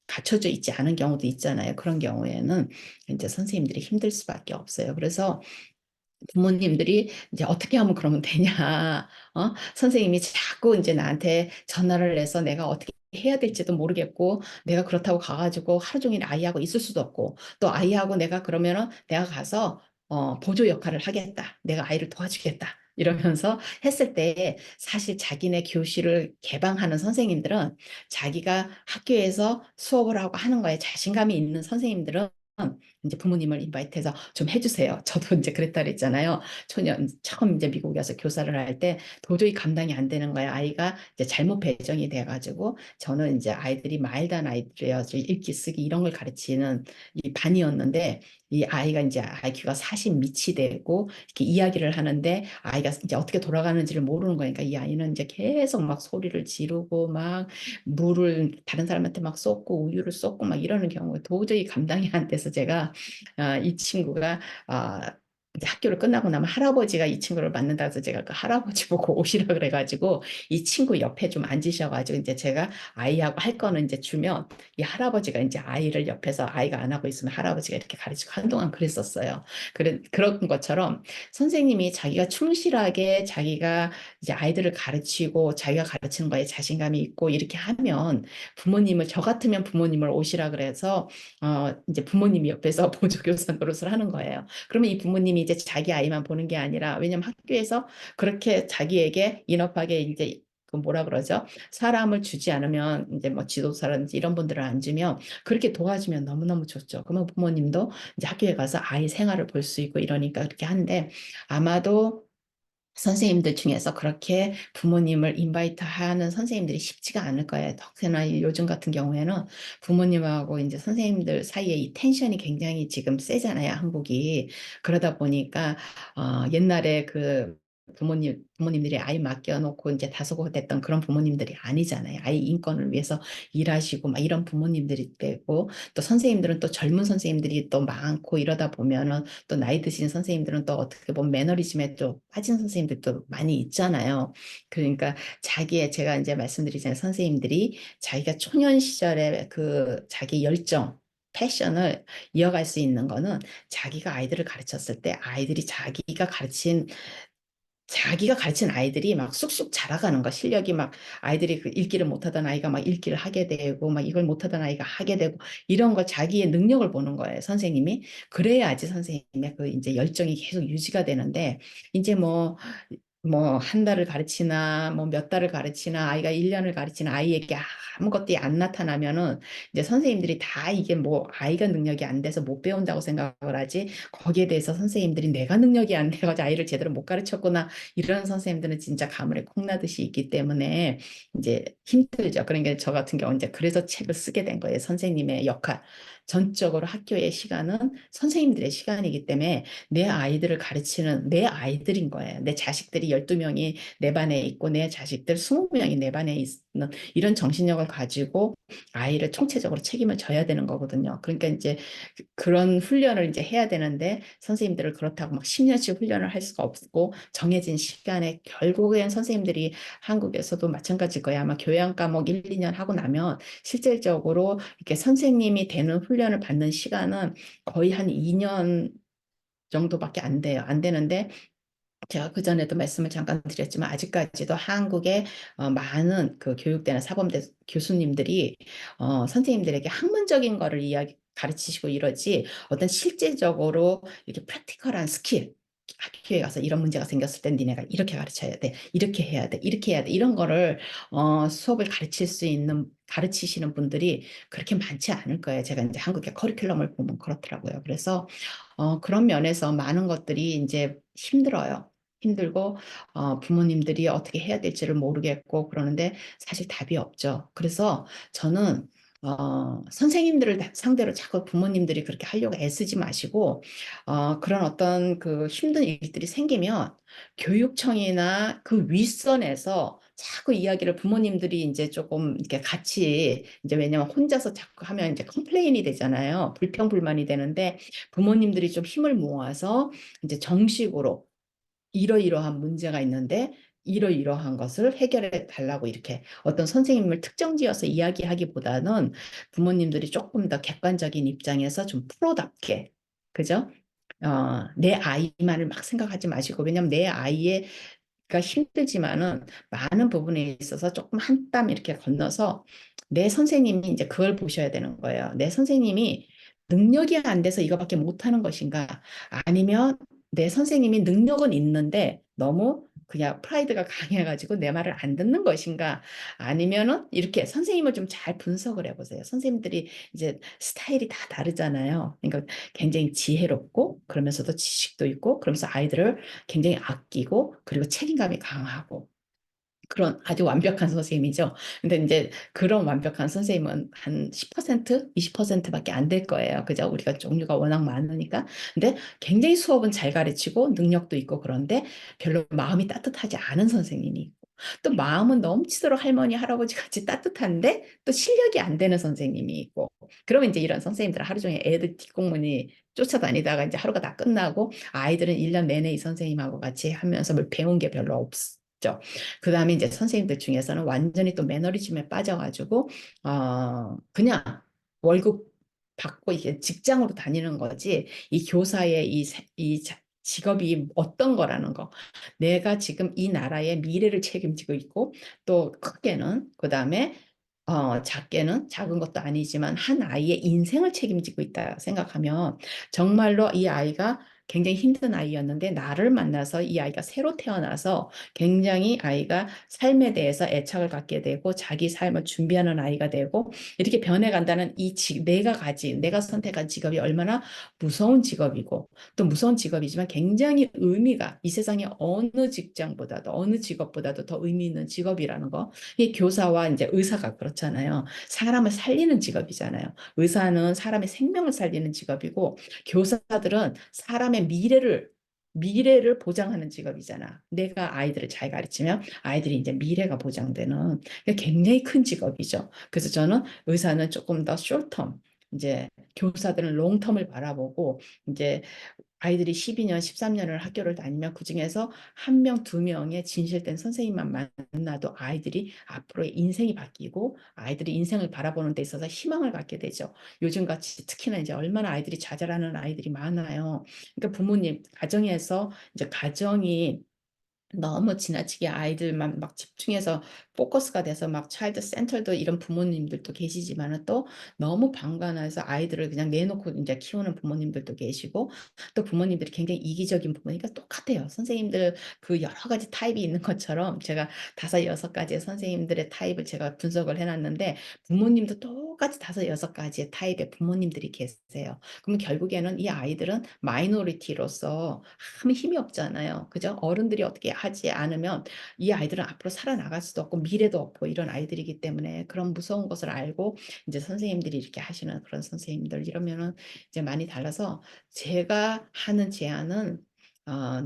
갖춰져 있지 않은 경우도 있잖아요. 그런 경우에는 이제 선생님들이 힘들 수밖에 없어요. 그래서 부모님들이 이제 어떻게 하면 그러면 되냐, 선생님이 자꾸 이제 나한테 전화를 해서 내가 어떻게 해야 될지도 모르겠고, 내가 그렇다고 가가지고 하루 종일 아이하고 있을 수도 없고, 또 아이하고 내가 그러면은 내가 가서, 보조 역할을 하겠다. 내가 아이를 도와주겠다. 이러면서 했을 때 사실 자기네 교실을 개방하는 선생님들은 자기가 학교에서 수업을 하고 하는 거에 자신감이 있는 선생님들은 이제 부모님을 인바이트해서 좀 해주세요. 저도 이제 그랬다 그랬잖아요. 처음 이제 미국에 서 교사를 할 때 도저히 감당이 안 되는 거예요. 아이가 이제 잘못 배정이 돼가지고 저는 이제 아이들이 마일드한 아이들이어서 읽기 쓰기 이런 걸 가르치는 이 반이었는데 이 아이가 이제 IQ가 40 밑이 되고 이렇게 이야기를 하는데 아이가 이제 어떻게 돌아가는지를 모르는 거니까 이 아이는 이제 계속 막 소리를 지르고 막 물을 다른 사람한테 막 쏟고 우유를 쏟고 막 이러는 경우가 도저히 감당이 안 돼서 제가 이 친구가 이제 학교를 끝나고 나면 할아버지가 이 친구를 만난다 해서 제가 그 할아버지 보고 오시라 그래가지고 이 친구 옆에 좀 앉으셔가지고 이제 제가 아이하고 할 거는 이제 주면 이 할아버지가 이제 아이를 옆에서 아이가 안 하고 있으면 할아버지가 이렇게 가르치고 한동안 그랬었어요. 그런 것처럼 선생님이 자기가 충실하게 자기가 이제 아이들을 가르치고 자기가 가르치는 거에 자신감이 있고 이렇게 하면 부모님을 저 같으면 부모님을 오시라 그래서 이제 부모님이 옆에서 보조교사 노릇을 하는 거예요. 그러면 이 부모님이 이제 자기 아이만 보는 게 아니라 왜냐면 학교에서 그렇게 자기에게 인업하게 이제 그 뭐라 그러죠? 사람을 주지 않으면 이제 뭐 지도사라든지 이런 분들을 안 주면 그렇게 도와주면 너무너무 좋죠. 그러면 부모님도 이제 학교에 가서 아이 생활을 볼 수 있고 이러니까 그렇게 하는데 아마도 선생님들 중에서 그렇게 부모님을 인바이트 하는 선생님들이 쉽지가 않을 거예요. 특히나 요즘 같은 경우에는 부모님하고 이제 선생님들 사이에 이 텐션이 굉장히 지금 세잖아요, 한국이. 그러다 보니까, 옛날에 그 부모님들이 아이 맡겨놓고 이제 다소곳했던 그런 부모님들이 아니잖아요. 아이 인권을 위해서 일하시고 막 이런 부모님들이 되고, 또 선생님들은 또 젊은 선생님들이 또 많고 이러다 보면은 또 나이 드신 선생님들은 또 어떻게 보면 매너리즘에 또 빠진 선생님들도 많이 있잖아요. 그러니까 제가 이제 말씀드리잖아요. 선생님들이 자기가 초년 시절에 그 자기 열정, 패션을 이어갈 수 있는 거는 자기가 아이들을 가르쳤을 때 아이들이 자기가 가르친 아이들이 막 쑥쑥 자라가는 거, 실력이 막 아이들이 그 읽기를 못하던 아이가 막 읽기를 하게 되고, 막 이걸 못하던 아이가 하게 되고, 이런 거 자기의 능력을 보는 거예요, 선생님이. 그래야지 선생님의 그 이제 열정이 계속 유지가 되는데, 이제 뭐, 한 달을 가르치나, 뭐 몇 달을 가르치나, 아이가 1년을 가르치나, 아이에게 아무것도 안 나타나면은, 이제 선생님들이 다 이게 뭐, 아이가 능력이 안 돼서 못 배운다고 생각을 하지, 거기에 대해서 선생님들이 내가 능력이 안 돼가지고 아이를 제대로 못 가르쳤구나, 이런 선생님들은 진짜 가물에 콩나듯이 있기 때문에, 이제 힘들죠. 그러니까 저 같은 경우는 이제 그래서 책을 쓰게 된 거예요. 선생님의 역할. 전적으로 학교의 시간은 선생님들의 시간이기 때문에 내 아이들을 가르치는 내 아이들인 거예요. 내 자식들이 12명이 내 반에 있고 내 자식들 20명이 내 반에 있는 이런 정신력을 가지고 아이를 총체적으로 책임을 져야 되는 거거든요. 그러니까 이제 그런 훈련을 이제 해야 되는데 선생님들을 그렇다고 막 10년씩 훈련을 할 수가 없고 정해진 시간에 결국엔 선생님들이 한국에서도 마찬가지일 거예요. 아마 교양 과목 1, 2년 하고 나면 실질적으로 이렇게 선생님이 되는 훈련을 받는 시간은 거의 한 2년 정도밖에 안 돼요. 안 되는데 제가 그전에도 말씀을 잠깐 드렸지만 아직까지도 한국의 많은 그 교육대나 사범대 교수님들이 선생님들에게 학문적인 거를 가르치시고 이러지 어떤 실제적으로 이렇게 프랙티컬한 스킬 학교에 가서 이런 문제가 생겼을 땐 니네가 이렇게 가르쳐야 돼, 이렇게 해야 돼, 이렇게 해야 돼 이런 거를 수업을 가르치시는 분들이 그렇게 많지 않을 거예요. 제가 이제 한국의 커리큘럼을 보면 그렇더라고요. 그래서 그런 면에서 많은 것들이 이제 힘들어요. 힘들고 부모님들이 어떻게 해야 될지를 모르겠고 그러는데 사실 답이 없죠. 그래서 저는 선생님들을 상대로 자꾸 부모님들이 그렇게 하려고 애쓰지 마시고 그런 어떤 그 힘든 일들이 생기면 교육청이나 그 윗선에서 자꾸 이야기를 부모님들이 이제 조금 이렇게 같이 이제 왜냐면 혼자서 자꾸 하면 이제 컴플레인이 되잖아요. 불평불만이 되는데 부모님들이 좀 힘을 모아서 이제 정식으로 이러이러한 문제가 있는데 이러이러한 것을 해결해 달라고 이렇게 어떤 선생님을 특정 지어서 이야기하기보다는 부모님들이 조금 더 객관적인 입장에서 좀 프로답게 그죠? 내 아이만을 막 생각하지 마시고 왜냐면 내 아이의 가 힘들지만은 많은 부분에 있어서 조금 한 땀 이렇게 건너서 내 선생님이 이제 그걸 보셔야 되는 거예요. 내 선생님이 능력이 안 돼서 이거밖에 못하는 것인가? 아니면 내 선생님이 능력은 있는데 너무 그냥 프라이드가 강해가지고 내 말을 안 듣는 것인가? 아니면은 이렇게 선생님을 좀 잘 분석을 해보세요. 선생님들이 이제 스타일이 다 다르잖아요. 그러니까 굉장히 지혜롭고 그러면서도 지식도 있고 그러면서 아이들을 굉장히 아끼고 그리고 책임감이 강하고 그런 아주 완벽한 선생님이죠. 근데 이제 그런 완벽한 선생님은 한 10%, 20%밖에 안 될 거예요. 그죠? 우리가 종류가 워낙 많으니까. 근데 굉장히 수업은 잘 가르치고 능력도 있고 그런데 별로 마음이 따뜻하지 않은 선생님이 있고 또 마음은 넘치도록 할머니, 할아버지 같이 따뜻한데 또 실력이 안 되는 선생님이 있고 그러면 이제 이런 선생님들 하루 종일 애들 뒷공문이 쫓아다니다가 이제 하루가 다 끝나고 아이들은 1년 내내 이 선생님하고 같이 하면서 뭘 배운 게 별로 없죠. 그 다음에 이제 선생님들 중에서는 완전히 또 매너리즘에 빠져가지고, 그냥 월급 받고 이게 직장으로 다니는 거지, 이 교사의 직업이 어떤 거라는 거. 내가 지금 이 나라의 미래를 책임지고 있고, 또 크게는, 그 다음에 작게는 작은 것도 아니지만 한 아이의 인생을 책임지고 있다 생각하면 정말로 이 아이가 굉장히 힘든 아이였는데 나를 만나서 이 아이가 새로 태어나서 굉장히 아이가 삶에 대해서 애착을 갖게 되고 자기 삶을 준비하는 아이가 되고 이렇게 변해간다는 내가 선택한 직업이 얼마나 무서운 직업이고 또 무서운 직업이지만 굉장히 의미가 이 세상의 어느 직장보다도 어느 직업보다도 더 의미 있는 직업이라는 거. 이 교사와 이제 의사가 그렇잖아요. 사람을 살리는 직업이잖아요. 의사는 사람의 생명을 살리는 직업이고 교사들은 사람의 미래를 보장하는 직업이잖아. 내가 아이들을 잘 가르치면 아이들이 이제 미래가 보장되는 굉장히 큰 직업이죠. 그래서 저는 의사는 조금 더 숏텀, 이제 교사들은 롱텀을 바라보고 이제 아이들이 12년, 13년을 학교를 다니면 그중에서 한 명, 두 명의 진실된 선생님만 만나도 아이들이 앞으로의 인생이 바뀌고 아이들이 인생을 바라보는 데 있어서 희망을 갖게 되죠. 요즘같이 특히나 이제 얼마나 아이들이 자잘하는 아이들이 많아요. 그러니까 부모님, 가정에서 이제 가정이 너무 지나치게 아이들만 막 집중해서 포커스가 돼서 막 차일드 센터도 이런 부모님들도 계시지만은 또 너무 방관해서 아이들을 그냥 내놓고 이제 키우는 부모님들도 계시고 또 부모님들이 굉장히 이기적인 부모니까 똑같아요. 선생님들 그 여러 가지 타입이 있는 것처럼 제가 다섯 여섯 가지의 선생님들의 타입을 제가 분석을 해놨는데 부모님도 똑같이 다섯 여섯 가지의 타입의 부모님들이 계세요. 그러면 결국에는 이 아이들은 마이너리티로서 아무 힘이 없잖아요. 그죠? 어른들이 어떻게 하지 않으면 이 아이들은 앞으로 살아나갈 수도 없고 미래도 없고 이런 아이들이기 때문에 그런 무서운 것을 알고 이제 선생님들이 이렇게 하시는 그런 선생님들 이러면은 이제 많이 달라서 제가 하는 제안은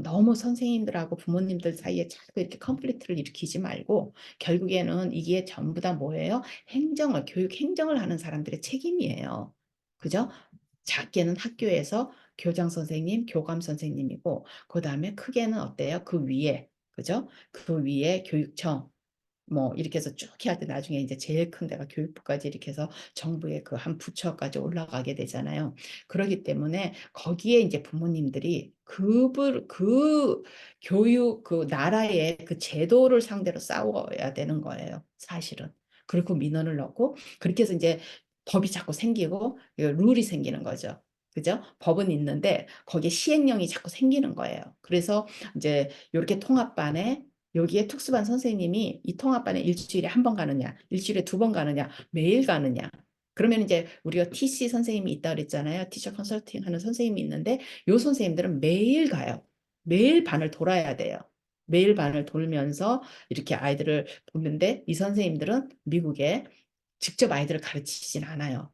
너무 선생님들하고 부모님들 사이에 자꾸 이렇게 컨플릭트를 일으키지 말고 결국에는 이게 전부 다 뭐예요? 교육 행정을 하는 사람들의 책임이에요. 그죠? 작게는 학교에서 교장 선생님, 교감 선생님이고, 그 다음에 크게는 어때요? 그 위에, 그죠? 그 위에 교육청, 뭐 이렇게 해서 쭉 해야 돼. 나중에 이제 제일 큰 데가 교육부까지 이렇게 해서 정부의 그 한 부처까지 올라가게 되잖아요. 그렇기 때문에 거기에 이제 부모님들이 그 교육 그 나라의 그 제도를 상대로 싸워야 되는 거예요. 사실은. 그리고 민원을 넣고 그렇게 해서 이제 법이 자꾸 생기고 룰이 생기는 거죠. 그죠? 법은 있는데 거기에 시행령이 자꾸 생기는 거예요. 그래서 이제 이렇게 통합반에 여기에 특수반 선생님이 이 통합반에 일주일에 한 번 가느냐, 일주일에 두 번 가느냐, 매일 가느냐. 그러면 이제 우리가 TC 선생님이 있다 그랬잖아요. 티처 컨설팅 하는 선생님이 있는데 요 선생님들은 매일 가요. 매일 반을 돌아야 돼요. 매일 반을 돌면서 이렇게 아이들을 보는데 이 선생님들은 미국에 직접 아이들을 가르치진 않아요.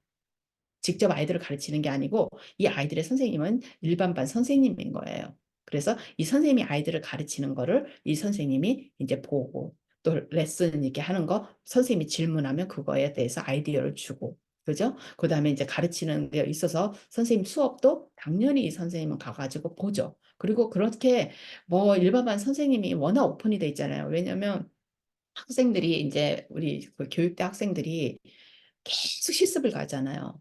직접 아이들을 가르치는 게 아니고 이 아이들의 선생님은 일반반 선생님인 거예요. 그래서 이 선생님이 아이들을 가르치는 거를 이 선생님이 이제 보고 또 레슨 이렇게 하는 거 선생님이 질문하면 그거에 대해서 아이디어를 주고 그죠? 그 다음에 이제 가르치는 데 있어서 선생님 수업도 당연히 이 선생님은 가가지고 보죠. 그리고 그렇게 뭐 일반반 선생님이 워낙 오픈이 돼 있잖아요. 왜냐면 학생들이 이제 우리 그 교육대 학생들이 계속 실습을 가잖아요.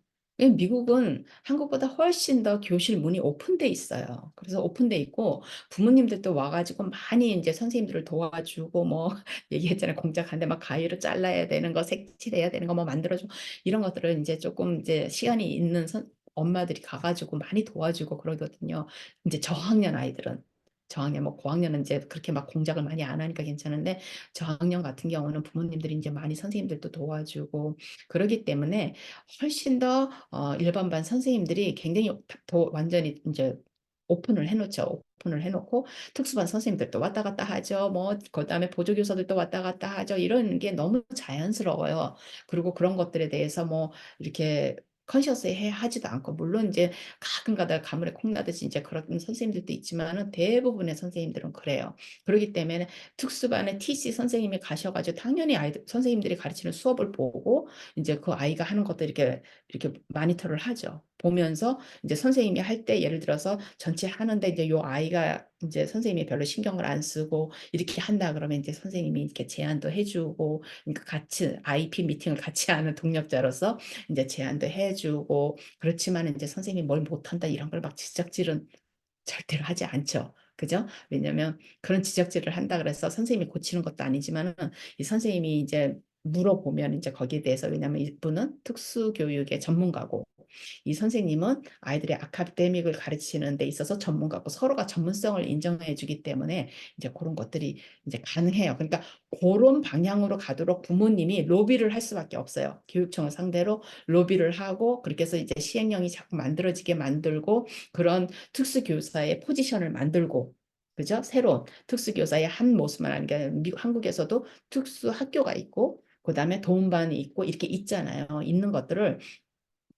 미국은 한국보다 훨씬 더 교실 문이 오픈돼 있어요. 그래서 오픈돼 있고 부모님들도 와가지고 많이 이제 선생님들을 도와주고 뭐 얘기했잖아요. 공작한데 막 가위로 잘라야 되는 거, 색칠해야 되는 거 뭐 만들어주고 이런 것들을 이제 조금 이제 시간이 있는 엄마들이 가가지고 많이 도와주고 그러거든요. 이제 저학년 아이들은. 저학년, 뭐 고학년은 이제 그렇게 막 공작을 많이 안 하니까 괜찮은데 저학년 같은 경우는 부모님들이 이제 많이 선생님들도 도와주고 그러기 때문에 훨씬 더 일반반 선생님들이 굉장히 더 완전히 이제 오픈을 해놓죠. 오픈을 해놓고 특수반 선생님들도 왔다 갔다 하죠. 뭐 그다음에 보조교사들도 왔다 갔다 하죠. 이런 게 너무 자연스러워요. 그리고 그런 것들에 대해서 뭐 이렇게 컨셔스 해 하지도 않고 물론 이제 가끔 가다 가물에 콩나듯이 이제 그런 선생님들도 있지만은 대부분의 선생님들은 그래요. 그렇기 때문에 특수반에 TC 선생님이 가셔가지고 당연히 아이들 선생님들이 가르치는 수업을 보고 이제 그 아이가 하는 것도 이렇게 마니터를 하죠. 보면서 이제 선생님이 할 때 예를 들어서 전체 하는데 이제 요 아이가 이제 선생님이 별로 신경을 안 쓰고 이렇게 한다 그러면 이제 선생님이 이렇게 제안도 해주고 그러니까 같이 IP 미팅을 같이 하는 동력자로서 이제 제안도 해주고 그렇지만 이제 선생님이 뭘 못한다 이런 걸 막 지적질은 절대로 하지 않죠. 그죠? 왜냐면 그런 지적질을 한다 그래서 선생님이 고치는 것도 아니지만은 이 선생님이 이제 물어보면 이제 거기에 대해서 왜냐면 이분은 특수교육의 전문가고 이 선생님은 아이들의 아카데믹을 가르치는 데 있어서 전문가고 서로가 전문성을 인정해 주기 때문에 이제 그런 것들이 이제 가능해요. 그러니까 그런 방향으로 가도록 부모님이 로비를 할 수밖에 없어요. 교육청을 상대로 로비를 하고 그렇게 해서 이제 시행령이 자꾸 만들어지게 만들고 그런 특수교사의 포지션을 만들고 그죠? 새로운 특수교사의 한 모습만 아니라 한국에서도 특수학교가 있고 그다음에 도움반이 있고 이렇게 있잖아요. 있는 것들을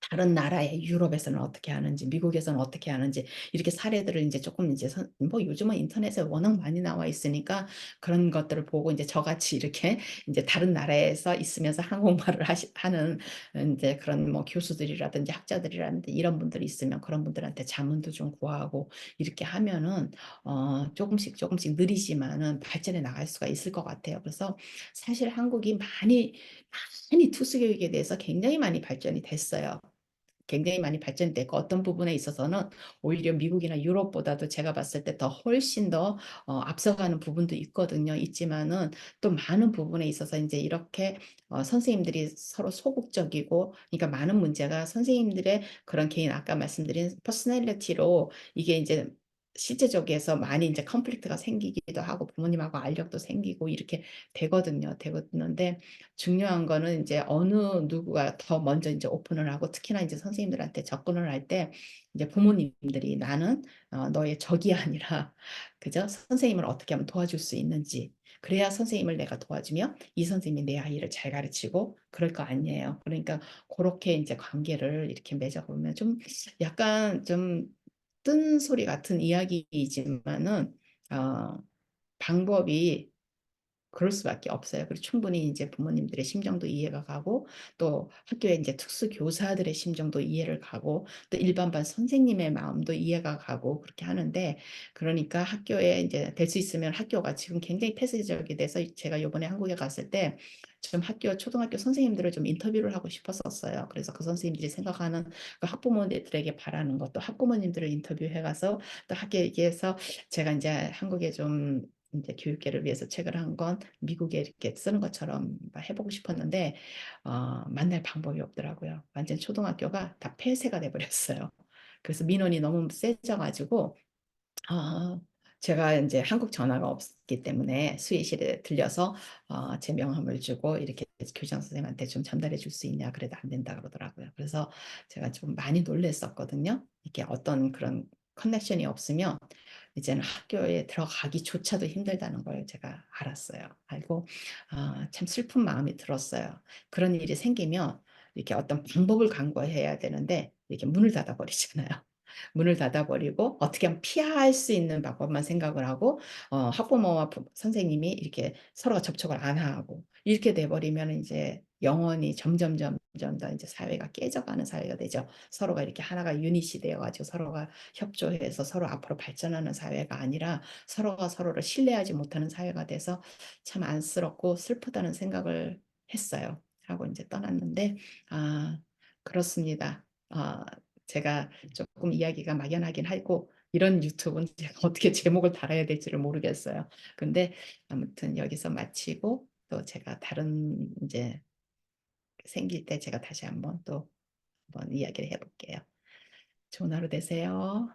다른 나라의 유럽에서는 어떻게 하는지, 미국에서는 어떻게 하는지 이렇게 사례들을 이제 조금 이제 뭐 요즘은 인터넷에 워낙 많이 나와 있으니까 그런 것들을 보고 이제 저같이 이렇게 이제 다른 나라에서 있으면서 한국말을 하는 이제 그런 뭐 교수들이라든지 학자들이라든지 이런 분들이 있으면 그런 분들한테 자문도 좀 구하고 이렇게 하면은 조금씩 느리지만은 발전해 나갈 수가 있을 것 같아요. 그래서 사실 한국이 많이 투수교육에 대해서 굉장히 많이 발전이 됐어요. 굉장히 많이 발전됐고 어떤 부분에 있어서는 오히려 미국이나 유럽보다도 제가 봤을 때 더 훨씬 더 앞서가는 부분도 있거든요. 있지만은 또 많은 부분에 있어서 이제 이렇게 선생님들이 서로 소극적이고 그러니까 많은 문제가 선생님들의 그런 개인 아까 말씀드린 퍼스널리티로 이게 이제 실제적에서 많이 이제 컨플릭트가 생기기도 하고 부모님하고 알력도 생기고 이렇게 되거든요. 중요한 거는 이제 어느 누구가 더 먼저 이제 오픈을 하고 특히나 이제 선생님들한테 접근을 할 때 이제 부모님들이 나는 너의 적이 아니라 그죠? 선생님을 어떻게 하면 도와줄 수 있는지 그래야 선생님을 내가 도와주면 이 선생님이 내 아이를 잘 가르치고 그럴 거 아니에요. 그러니까 그렇게 이제 관계를 이렇게 맺어보면 좀 약간 좀 뜬 소리 같은 이야기이지만은 어, 방법이 그럴 수밖에 없어요. 그리고 충분히 이제 부모님들의 심정도 이해가 가고 또 학교에 이제 특수 교사들의 심정도 이해를 가고 또 일반반 선생님의 마음도 이해가 가고 그렇게 하는데 그러니까 학교에 이제 될 수 있으면 학교가 지금 굉장히 폐쇄적이 돼서 제가 이번에 한국에 갔을 때 좀 학교 초등학교 선생님들을 좀 인터뷰를 하고 싶었었어요. 그래서 그 선생님들이 생각하는 그 학부모들에게 바라는 것도 학부모님들을 인터뷰해 가서 또 학교에서 제가 이제 한국에 좀 이제 교육계를 위해서 책을 한 건 미국에 이렇게 쓰는 것처럼 해보고 싶었는데 만날 방법이 없더라고요. 완전 초등학교가 다 폐쇄가 돼버렸어요. 그래서 민원이 너무 세져가지고 아, 제가 이제 한국 전화가 없기 때문에 수의실에 들려서 제 명함을 주고 이렇게 교장 선생님한테 좀 전달해 줄 수 있냐 그래도 안 된다 그러더라고요. 그래서 제가 좀 많이 놀랬었거든요. 이게 어떤 그런 커넥션이 없으면 이제는 학교에 들어가기조차도 힘들다는 걸 제가 알았어요. 알고 참 슬픈 마음이 들었어요. 그런 일이 생기면 이렇게 어떤 방법을 강구해야 되는데 이렇게 문을 닫아 버리잖아요. 문을 닫아버리고 어떻게 하면 피할 수 있는 방법만 생각을 하고 학부모와 선생님이 이렇게 서로가 접촉을 안 하고 이렇게 돼버리면 이제 영원히 점점 더 이제 사회가 깨져가는 사회가 되죠. 서로가 이렇게 하나가 유닛이 되어가지고 서로가 협조해서 서로 앞으로 발전하는 사회가 아니라 서로가 서로를 신뢰하지 못하는 사회가 돼서 참 안쓰럽고 슬프다는 생각을 했어요. 하고 이제 떠났는데 그렇습니다. 제가 조금 이야기가 막연하긴 하고 이런 유튜브는 제가 어떻게 제목을 달아야 될지를 모르겠어요. 근데 아무튼 여기서 마치고 또 제가 다른 이제 생길 때 제가 다시 한번 또 한번 이야기를 해볼게요. 좋은 하루 되세요.